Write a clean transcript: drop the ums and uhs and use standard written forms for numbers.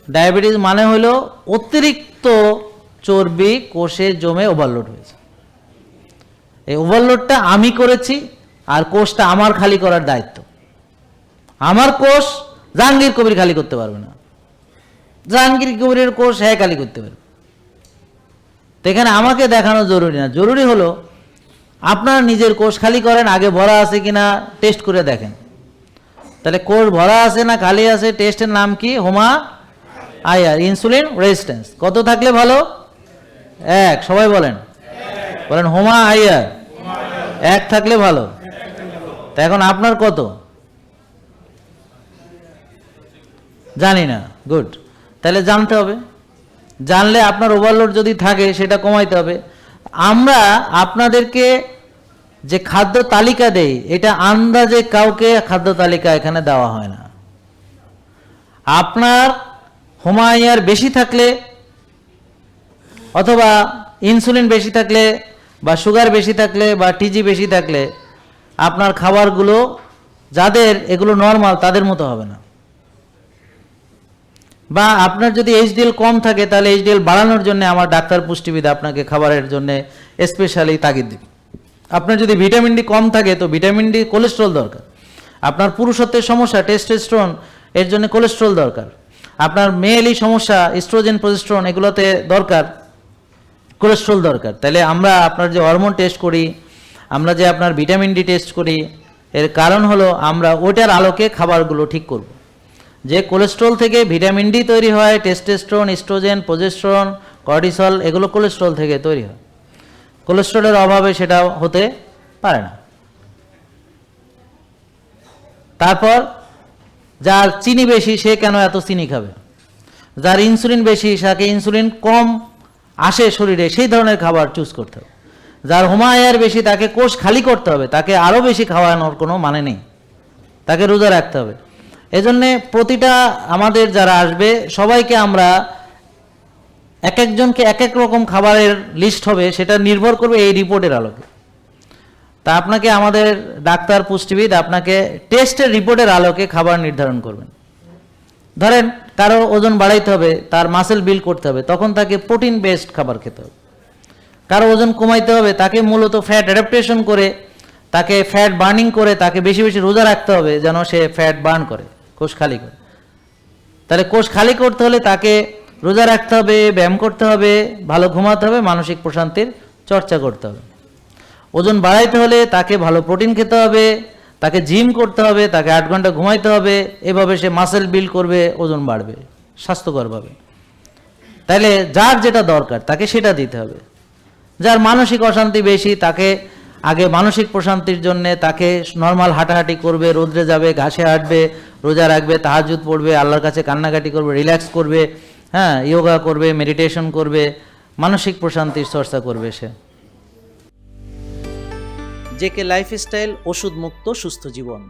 Diabetes মানে হলো অতিরিক্ত চর্বি কোষে জমে ওভারলোড হয়েছে। এই ওভারলোডটা আমি করেছি, আর কোষটা আমার খালি করার দায়িত্ব। আমার কোষ জাহাঙ্গীর কবির খালি করতে পারবে না, জাহাঙ্গীর কবিরের কোষ হ্যাঁ খালি করতে পারবে। তো এখানে আমাকে দেখানো জরুরি না, জরুরি হলো আপনার নিজের কোষ খালি করেন, আগে ভরা আছে কিনা টেস্ট করে দেখেন। তাহলে কোষ ভরা আছে না খালি আছে, টেস্টের নাম কি? হোমা আইআর, ইনসুলিন রেজিস্ট্যান্স। কত থাকলে ভালো? 1। সবাই বলেন, বলেন হোমা আইআর 1 থাকলে ভালো। তা এখন আপনার কত জানি না, গুড। তাহলে জানতে হবে, জানলে আপনার ওভারলোড যদি থাকে সেটা কমাইতে হবে। আমরা আপনাদেরকে যে খাদ্য তালিকা দেই, এটা আন্দাজে কাউকে খাদ্য তালিকা এখানে দেওয়া হয় না। আপনার হোমায়ার বেশি থাকলে অথবা ইনসুলিন বেশি থাকলে বা সুগার বেশি থাকলে বা টিজি বেশি থাকলে আপনার খাবারগুলো যাদের এগুলো নর্মাল তাদের মতো হবে না। বা আপনার যদি এইচডিএল কম থাকে তাহলে এইচডিএল বাড়ানোর জন্য আমার ডাক্তার পুষ্টিবিদ আপনাকে খাবারের জন্য স্পেশালি তাগিদ দেবে। আপনার যদি ভিটামিন ডি কম থাকে তো ভিটামিন ডি, কোলেস্ট্রল দরকার। আপনার পুরুষত্বের সমস্যা, টেস্টোস্টেরন, এর জন্য কোলেস্ট্রল দরকার। আপনার মেয়েলি সমস্যা, ইস্ট্রোজেন, প্রজেস্টেরন, এগুলোতে দরকার কোলেস্ট্রল দরকার। তাহলে আমরা আপনার যে হরমোন টেস্ট করি, আমরা যে আপনার ভিটামিন ডি টেস্ট করি, এর কারণ হলো আমরা ওটার আলোকে খাবারগুলো ঠিক করব। যে কোলেস্ট্রল থেকে ভিটামিন ডি তৈরি হয়, টেস্টোস্টেরন, ইস্ট্রোজেন, প্রজেস্টেরন, কর্টিসল, এগুলো কোলেস্ট্রল থেকে তৈরি হয়। কোলেস্ট্রলের অভাবে সেটা হতে পারে না। তারপর যার চিনি বেশি সে কেন এত চিনি খাবে? যার ইনসুলিন বেশি তাকে ইনসুলিন কম আসে শরীরে, সেই ধরনের খাবার চুজ করতে হবে। যার হোমায়ার বেশি তাকে কোষ খালি করতে হবে, তাকে আরও বেশি খাওয়ানোর কোনো মানে নেই, তাকে রোজা রাখতে হবে। এজন্যে প্রতিটা আমাদের যারা আসবে সবাইকে আমরা এক একজনকে এক এক রকম খাবারের লিস্ট হবে, সেটা নির্ভর করবে এই রিপোর্টের আলোকে। তা আপনাকে আমাদের ডাক্তার পুষ্টিবিদ আপনাকে টেস্টের রিপোর্টের আলোকে খাবার নির্ধারণ করবেন। ধরেন কারো ওজন বাড়াইতে হবে, তার মাসেল বিল্ড করতে হবে, তখন তাকে প্রোটিন বেসড খাবার খেতে হবে। কারো ওজন কমাইতে হবে, তাকে মূলত ফ্যাট অ্যাডাপ্টেশন করে, তাকে ফ্যাট বার্নিং করে, তাকে বেশি বেশি রোজা রাখতে হবে যেন সে ফ্যাট বার্ন করে, কোষ খালি করে। তাহলে কোষ খালি করতে হলে তাকে রোজা রাখতে হবে, ব্যায়াম করতে হবে, ভালো ঘুমাতে হবে, মানসিক প্রশান্তির চর্চা করতে হবে। ওজন বাড়াইতে হলে তাকে ভালো প্রোটিন খেতে হবে, তাকে জিম করতে হবে, তাকে 8 ঘন্টা ঘুমাইতে হবে। এভাবে সে মাসেল বিল্ড করবে, ওজন বাড়বে স্বাস্থ্যকরভাবে। তাহলে যার যেটা দরকার তাকে সেটা দিতে হবে। যার মানসিক অশান্তি বেশি তাকে আগে মানসিক প্রশান্তির জন্যে তাকে নর্মাল হাঁটাহাঁটি করবে, রোদ্রে যাবে, ঘাসে হাঁটবে, রোজা রাখবে, তাহাজ্জুদ পড়বে, আল্লাহর কাছে কান্নাকাটি করবে, রিল্যাক্স করবে, হ্যাঁ, যোগা করবে, মেডিটেশন করবে, মানসিক প্রশান্তির চর্চা করবে সে। জেকে লাইফস্টাইল, ওষুধ মুক্ত সুস্থ জীবন।